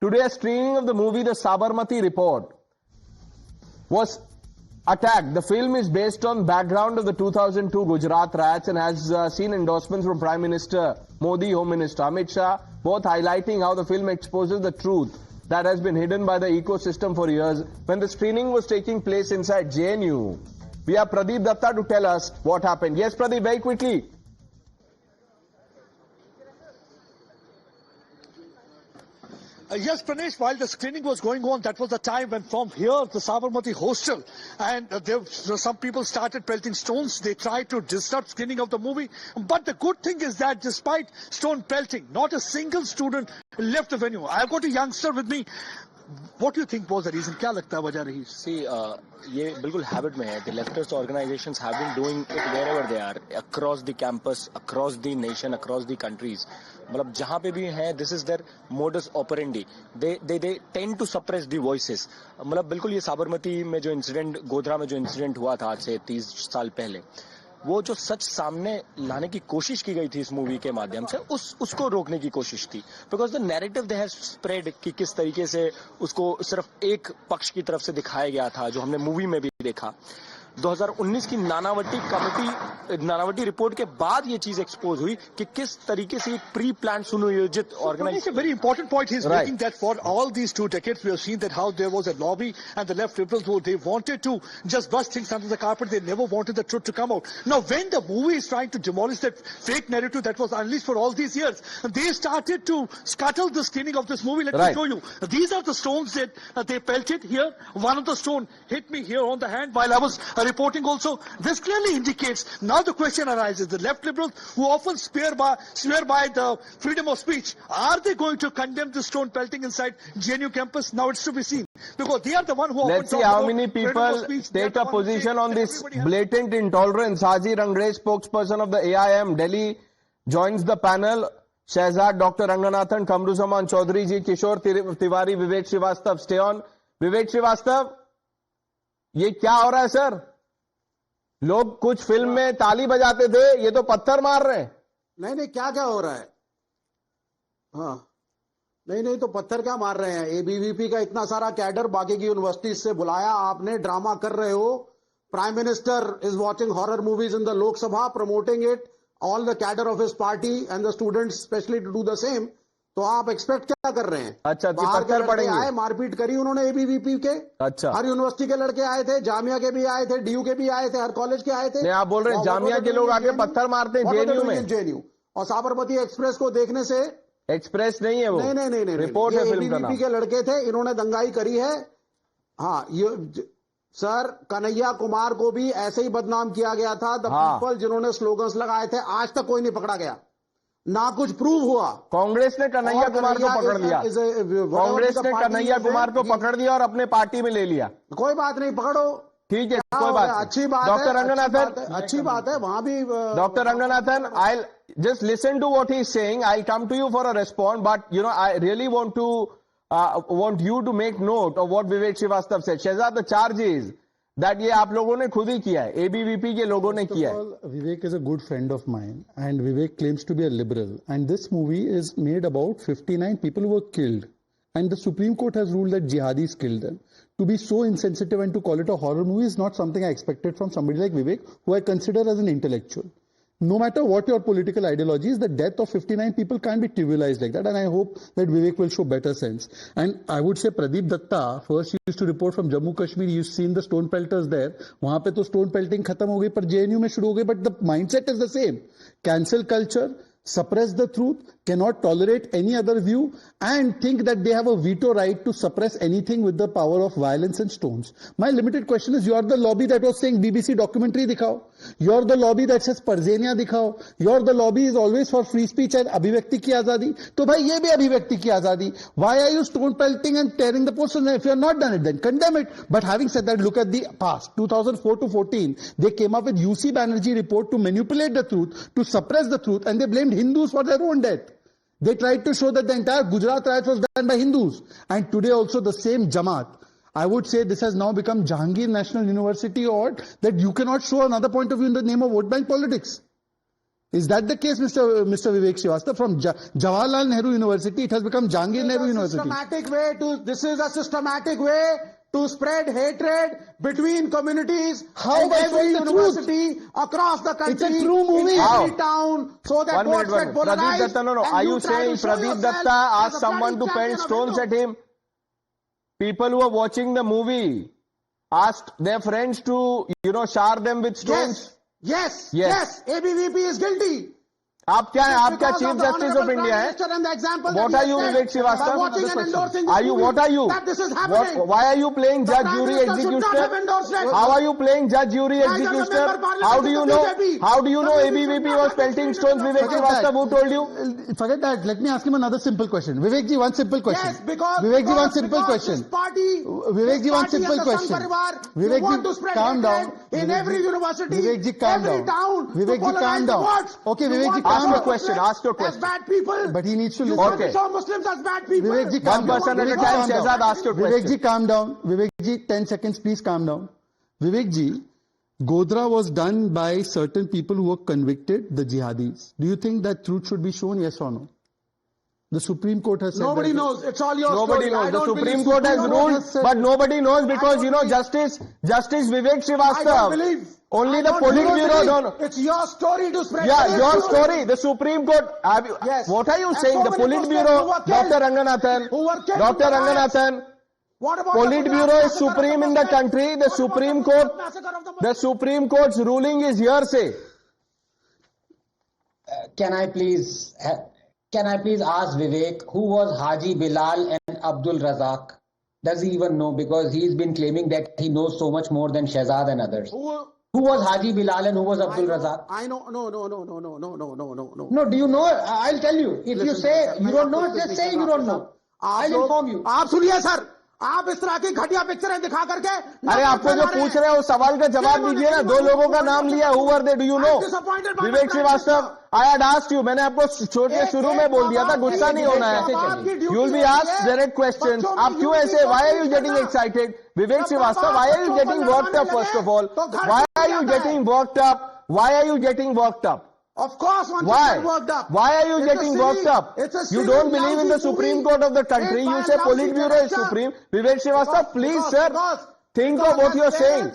Today, a screening of the movie The Sabarmati Report was attacked. The film is based on background of the 2002 Gujarat riots and has seen endorsements from Prime Minister Modi, Home Minister Amit Shah, both highlighting how the film exposes the truth that has been hidden by the ecosystem for years. When the screening was taking place inside JNU, we have Pradeep Datta to tell us what happened. Yes, Pradeep, very quickly. Yes, Pranesh, while the screening was going on, that was the time when from here, the Sabarmati hostel, and some people started pelting stones. They tried to disrupt screening of the movie. But the good thing is that despite stone pelting, not a single student left the venue. I've got a youngster with me. What do you think was the reason? क्या लगता है वजह रही? See, ये बिल्कुल habit में है. The leftist organizations have been doing it wherever they are, across the campus, across the nation, across the countries. मतलब जहाँ पे भी हैं, this is their modus operandi. They tend to suppress the voices. मतलब बिल्कुल ये साबरमती में जो इंसिडेंट, गोधरा में जो इंसिडेंट हुआ था आज से 30 साल पहले, वो जो सच सामने लाने की कोशिश की गई थी इस मूवी के माध्यम से, उसको रोकने की कोशिश थी. Because the narrative they have spread कि किस तरीके से उसको सिर्फ एक पक्ष की तरफ से दिखाया गया था, जो हमने मूवी में भी देखा. 2019 की नानावटी रिपोर्ट के बाद ये चीज एक्सपोज हुई कि किस तरीके से एक प्री प्लान सुनियोजित organisation. Very important point he's making that for all these 2 decades we have seen that how there was a lobby and the left liberals who they wanted to just brush things under the carpet. They never wanted the truth to come out. Now when the movie is trying to demolish that fake narrative that was unleashed for all these years, they started to scuttle the screening of this movie. Let me show you. These are the stones that they pelted here. One of the stone hit me here on the hand while I was reporting also. This clearly indicates, now the question arises, the left liberals who often swear by the freedom of speech, are they going to condemn the stone pelting inside JNU campus? Now it's to be seen, because they are the one who let's see how many people take a position on this blatant intolerance. Haji Rangrej, spokesperson of the AIM Delhi, joins the panel. Shehzad, Dr. Ranganathan, Kamruzaman Chaudhary ji, Kishore Tiwari, Vivek Srivastava, stay on. Vivek Srivastava, ये क्या हो रहा है sir? लोग कुछ film में ताली बजाते थे, ये तो पत्थर मार रहे हैं. नहीं क्या हो रहा है? हाँ, नहीं तो पत्थर क्या मार रहे हैं? एबीवीपी का इतना सारा कैडर बाकी की यूनिवर्सिटी से बुलाया आपने, ड्रामा कर रहे हो. Prime minister is watching horror movies in the Lok Sabha, promoting it. All the cadre of his party and the students specially to do the same. तो आप एक्सपेक्ट क्या कर रहे हैं? अच्छा, बाहर के लड़के आए, मारपीट करी उन्होंने एबीवीपी के. अच्छा, हर यूनिवर्सिटी के लड़के आए थे, जामिया के भी आए थे, डीयू के भी आए थे, हर कॉलेज के आए थे. नहीं, आप बोल रहे हैं जामिया के लोग आके पत्थर मारते हैं जेएनयू में. जेएनयू और साबरमती एक्सप्रेस को देखने से, एक्सप्रेस नहीं है वो, नहीं रिपोर्ट है फिल्म का नाम. एबीवीपी के लड़के थे, इन्होंने दंगाई करी है. हाँ, ये सर कन्हैया कुमार को भी ऐसे ही बदनाम किया गया था. द पीपल जिन्होंने स्लोगन्स लगाए थे, आज तक कोई नहीं पकड़ा गया, ना कुछ प्रूव हुआ. कांग्रेस ने कन्हैया कुमार को पकड़ लिया. कांग्रेस ने कन्हैया कुमार को पकड़ लिया और अपने पार्टी में ले लिया. कोई बात नहीं, पकड़ो, ठीक है, कोई बात. अच्छी बात है. डॉक्टर रंगनाथन, अच्छी बात है. वहां भी doctor Ranganathan, I just listen to what he is saying. I'll come to you for a response, but you know, I really want you to make note of what Vivek Srivastava said. Shehzad, the charge is that ये आप लोगों ने खुद ही किया है, ABVP के लोगों ने किया है. Vivek is a good friend of mine and Vivek claims to be a liberal, and this movie is made about 59 people who were killed, and the Supreme Court has ruled that jihadis killed them. To be so insensitive and to call it a horror movie is not something I expected from somebody like Vivek, who I consider as an intellectual. No matter what your political ideology is, the death of 59 people can't be trivialized like that, and I hope that Vivek will show better sense. And I would say Pradeep Datta, first he used to report from Jammu Kashmir, you've seen the stone pelters there. वहां पे तो stone pelting खत्म हो गई, पर JNU में शुरू हो गई, but the mindset is the same. Cancel culture, suppress the truth, cannot tolerate any other view, and think that they have a veto right to suppress anything with the power of violence and stones. My limited question is, you are the lobby that was saying BBC documentary dikhao. You are the lobby that says Parzenia dikhao. You are the lobby is always for free speech and abhivyakti ki azadi. To bhai ye bhi abhivyakti ki azadi. Why are you stone pelting and tearing the posters? If you have not done it, then condemn it. But having said that, look at the past. 2004 to 14, they came up with UC Banerjee report to manipulate the truth, to suppress the truth, and they blamed Hindus for their own death. They tried to show that the entire Gujarat riot was done by Hindus. And today also the same Jamaat. I would say this has now become Jahangir National University, or that you cannot show another point of view in the name of vote bank politics. Is that the case, Mr. Vivek Srivastava? From Jawaharlal Nehru University, it has become Jahangir Nehru University. This is a systematic way to spread hatred between communities How in by every showing the university across the country. It's a true movie. In How? every town, so that 1 minute, votes get polarized. Pradeep Datta, no. and Are you try saying to show Pradeep yourself Datta as asked a someone to bloody pelt champion of stones Hindu? at him? People who are watching the movie asked their friends to, shower them with stones. Yes. Yes. ABVP is guilty. आप क्या है? आप क्या Because chief of the justice of Honorable India Prime है? Minister and the example What that are he you, has Vivek set by Srivastava? watching and endorsing this Are you? movie, What are you? that this is happening. Why are you playing The judge, Prime jury, Minister should not have endorsed executioner? it. How are you playing judge, jury, Neither the executioner? member parliament How do of you the know? BJP. How do you know The BJP ABVP should was not pelting have stones? endorsed Vivek it. Srivastava, who told you? Forget that. Let me ask him another simple question. Vivek ji, one simple question. Yes, because Vivek ji, one simple because question. This party, Vivek ji, one this party simple and the question. Sangh Parivar, Vivek you want ji, to spread calm hatred down. in Vivek every ji, university, Vivek ji, calm every down. town. Vivek to ji, calm polarize the down. votes. Okay, You Vivek want ji, to calm show down. Question, Muslims ask your as question. bad people. But he needs to You listen. want to Okay. show Muslims as bad people. Vivek ji, One calm down. person at a Vivek ji, time. calm down. Shehzad, ask your Vivek question. ji, calm down. Vivek ji, 10 seconds, please calm down. Vivek ji, Godhra was done by certain people who were convicted, the jihadis. Do you think that truth should be shown, yes or no? The Supreme Court has said Nobody that. knows. It's all your Nobody story. I knows. The don't Supreme believe Court has Supreme Court ruled, has said but it. nobody knows because, don't believe- Justice Vivek I don't Srivastava. believe. Only I the don't Politburo believe. don't know. It's your story to spread. Yeah, hate. your story. The Supreme Court. Yes. What are you And saying? so The many Muslims who were Politburo, killed. Dr. Ranganathan. Who were killed Dr. in the riots. Ranganathan. What about Politburo the is supreme in the country. The Supreme Court. The Supreme Court's ruling is hearsay. Can I please ask Vivek, who was Haji Bilal and Abdul Razak? Does he even know? Because he's been claiming that he knows so much more than Shehzad and others. Who was Haji Bilal and who was Abdul Razak? I know. No. No, do you know? I'll tell you. If you say you don't know, just say you don't know. I'll inform you. आप सुनिए sir, आप इस तरह की घटिया पिक्चरें दिखा करके अरे आपको जो पूछ रहे हैं उस सवाल का जवाब दीजिए ना. 2 लोगों का नाम लिया. Who were they? Do you know? Vivek Srivastava. I had asked you. मैंने आपको छोटे शुरू में बोल दिया था. गुस्सा नहीं होना है. You will be asked direct questions. आप क्यों ऐसे? Why are you getting excited? Vivek Srivastava, why are you getting worked up? First of all, why are you getting worked up? Why are you getting worked up? Of course, one Why? get worked up. Why are you It's a getting silly- worked up? it's a You silly, don't believe in the lousy Supreme movie Court of the country. made by You a say lousy Politburo is director. supreme. Vivek Srivastava, please sir, think of what you're saying.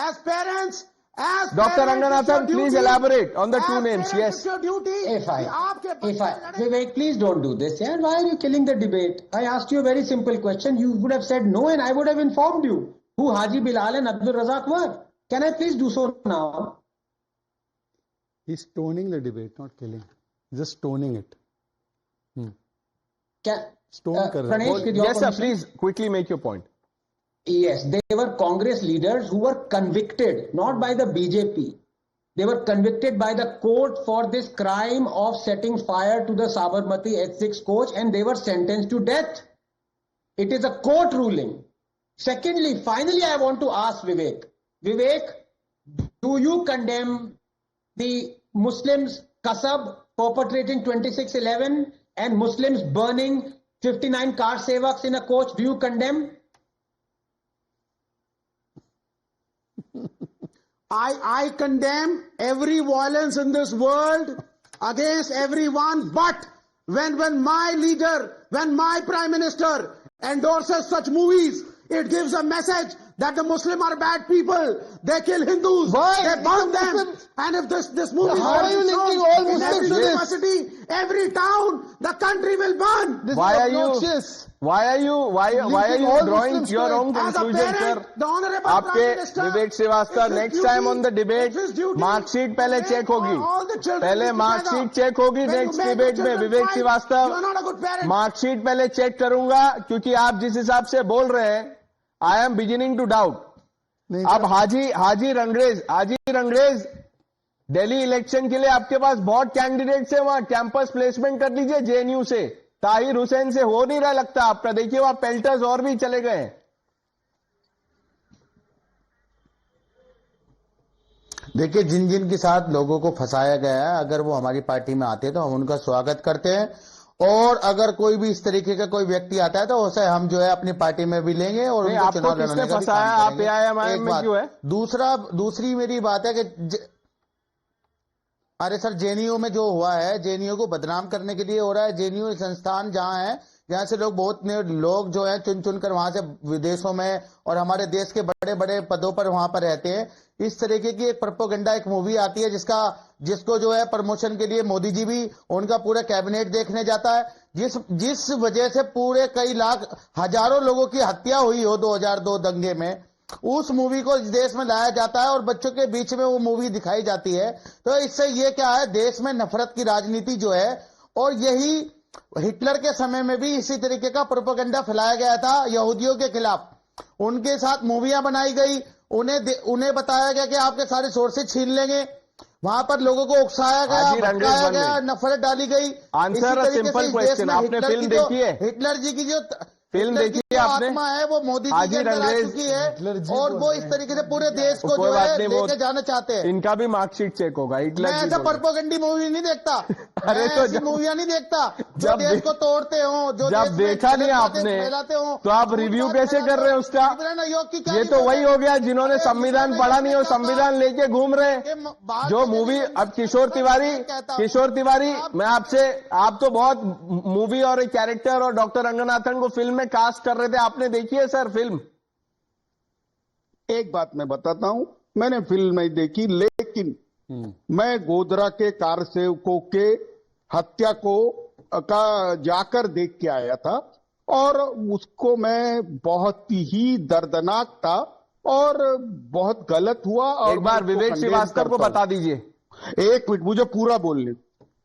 As parents, Dr. Ranganathan, please elaborate on the two names. Yes. It's your duty. Vivek, please don't do this. Yeah? Why are you killing the debate? I asked you a very simple question. You would have said no and I would have informed you who Haji Bilal and Abdul Razak were. Can I please do so now? He's toning the debate, not killing. Just stoning it. Stone kar raha hai. Pranesh, with your Yes, sir, permission? please quickly make your point. Yes, they were Congress leaders who were convicted, not by the BJP. They were convicted by the court for this crime of setting fire to the Sabarmati H6 coach and they were sentenced to death. It is a court ruling. Secondly, finally, I want to ask Vivek. Vivek, do you condemn the Muslims Kasab perpetrating 26/11 and Muslims burning 59 car sevaks in a coach? Do you condemn? I condemn every violence in this world against everyone, but when my leader, when my prime minister endorses such movies, it gives a message that the Muslims are bad people. They kill Hindus. Why? They burn them. And if this movie How are you is shown linking all in every Muslims to this? university, every town, the country will burn. This Why is are you? obnoxious. Why are you Linking all drawing Muslims your to it. own As a conclusion, sir? parent, the honorable Prime आपके Minister, Vivek Srivastava it's his next time duty- on the debate it's his duty marksheet पहले to check bring होगी. all the children पहले together. Marksheet check होगी When you next make the debate में. children Vivek fight, Srivastava you are not a good parent. Marksheet पहले check करूंगा क्योंकि आप जिस हिसाब से बोल रहे हैं I am beginning to doubt. नहीं, अब हाजी रंगरेज दिल्ली इलेक्शन के लिए आपके पास बहुत कैंडिडेट्स है. वहां कैंपस प्लेसमेंट कर लीजिए जेएनयू से. ताहिर हुसैन से हो नहीं रहा लगता आपका. देखिए वहां पेल्टर्स और भी चले गए हैं. देखिए, जिन जिन के साथ लोगों को फंसाया गया है, अगर वो हमारी पार्टी में आते हैं तो हम उनका स्वागत करते हैं. और अगर कोई भी इस तरीके का कोई व्यक्ति आता है तो उसे हम जो है अपनी पार्टी में भी लेंगे और नहीं, उनको आपको चुनाव किसने लड़ने का भी फंसाया? काम आप करेंगे. AIMIM एक में बात. क्यों है? दूसरी मेरी बात है कि अरे सर, जेएनयू में जो हुआ है, जेएनयू को बदनाम करने के लिए हो रहा है। जेएनयू संस्थान जहां है, जहां से बहुत लोग जो है चुन चुनकर वहां से विदेशों में और हमारे देश के बड़े बड़े पदों पर वहां पर रहते हैं। इस तरीके की एक प्रोपेगेंडा एक मूवी आती है जिसको जो है प्रमोशन के लिए मोदी जी भी, उनका पूरा कैबिनेट देखने जाता है, जिस वजह से पूरे कई लाख हजारों लोगों की हत्या हुई हो 2002 दंगे में, उस मूवी को इस देश में लाया जाता है और बच्चों के बीच में वो मूवी दिखाई जाती है। तो इससे ये क्या है, देश में नफरत की राजनीति जो है, और यही हिटलर के समय में भी इसी तरीके का प्रोपेगेंडा फैलाया गया था यहूदियों के खिलाफ। उनके साथ मूवियां बनाई गई, उन्हें बताया गया कि आपके सारे सोर्सेज छीन लेंगे, वहां पर लोगों को उकसाया गया, भड़काया गया, नफरत डाली गई। आंसर सिंपल क्वेश्चन, आपने फिल्म देखी है? हिटलर जी की जो फिल्म देखी है आपने? आत्मा है वो मोदी जी के अंदर आ चुकी है और वो इस तरीके से पूरे देश को जो है लेके जाना चाहते हैं। इनका भी मार्कशीट चेक होगा। हिटलर मैं ऐसा प्रोपेगेंडी मूवी नहीं देखता। अरे तो ऐसी मूवियां नहीं देखता जो देश को तोड़ते हो, जो जब देखा नहीं आपने फैलाते हो, तो आप रिव्यू कैसे कर रहे हैं उसका? ये तो वही हो गया जिन्होंने संविधान पढ़ा नहीं हो, संविधान लेके घूम रहे हैं। जो मूवी अब किशोर तिवारी, मैं आपसे, आप तो बहुत मूवी और एक कैरेक्टर और डॉक्टर रंगनाथन को फिल्म में कास्ट कर रहे थे, आपने देखी है सर फिल्म? एक बात मैं बताता हूं, मैंने फिल्म नहीं देखी, लेकिन मैं गोधरा के कार सेवकों के हत्या का जाकर देख के आया था और उसको मैं बहुत ही दर्दनाक था और बहुत गलत हुआ। और एक बार विवेक श्रीवास्तव को बता दीजिए। एक मिनट, मुझे पूरा बोलने।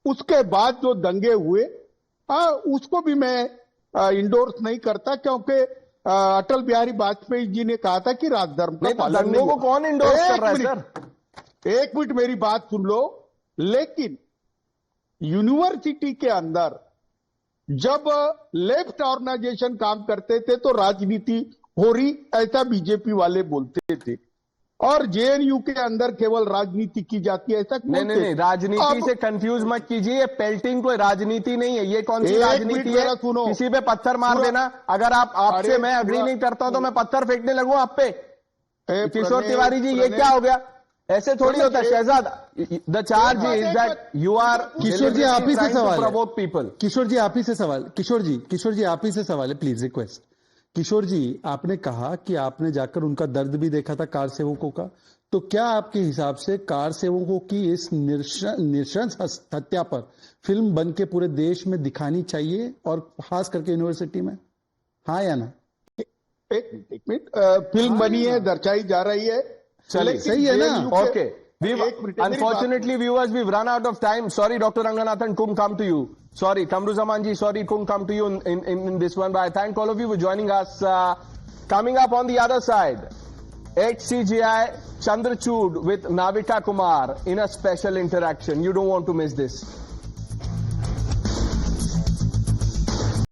उसके बाद जो दंगे हुए, उसको भी मैं इंडोर्स नहीं करता, क्योंकि अटल बिहारी वाजपेयी जी ने कहा था कि राजधर्म का पालन नहीं दंगों को कौन इंडोर्स कर रहा है सर? एक मिनट मेरी बात सुन लो। लेकिन यूनिवर्सिटी के अंदर जब लेफ्ट ऑर्गेनाइजेशन काम करते थे तो राजनीति हो रही, ऐसा बीजेपी वाले बोलते थे, और जेएनयू के अंदर केवल राजनीति की जाती है, ऐसा नहीं, राजनीति से कंफ्यूज मत कीजिए। पेल्टिंग कोई राजनीति नहीं है। ये कौन सी राजनीति है? किसी पे पत्थर मार देना। अगर आपसे मैं अग्री नहीं करता हूं तो मैं पत्थर फेंकने लगूं आप पे। किशोर तिवारी जी, ये क्या हो गया? ऐसे थोड़ी होता है Shahzad. The charge is that you are. Kishore ji आप ही से सवाल है। पीपल। किशोर जी आप ही से सवाल। किशोर जी आप ही से सवाल है, प्लीज रिक्वेस्ट। किशोर जी, आपने कहा कि आपने जाकर उनका दर्द भी देखा था कार सेवकों का, तो क्या आपके हिसाब से कार सेवकों की इस नृशंस हत्या पर फिल्म बन के पूरे देश में दिखानी चाहिए, और खास करके यूनिवर्सिटी में? हाँ या ना? एक मिनट, फिल्म बनी है, दर्शाई जा रही है, चलिए सही है ना? Okay, unfortunately viewers, we've run out of time. Sorry Dr. Ranganathan, couldn't come to you. Sorry Kamruzamanji, sorry couldn't come to you in this one, but I thank all of you for joining us. Coming up on the other side, HCGI Chandrachud with Navita Kumar in a special interaction. You don't want to miss this.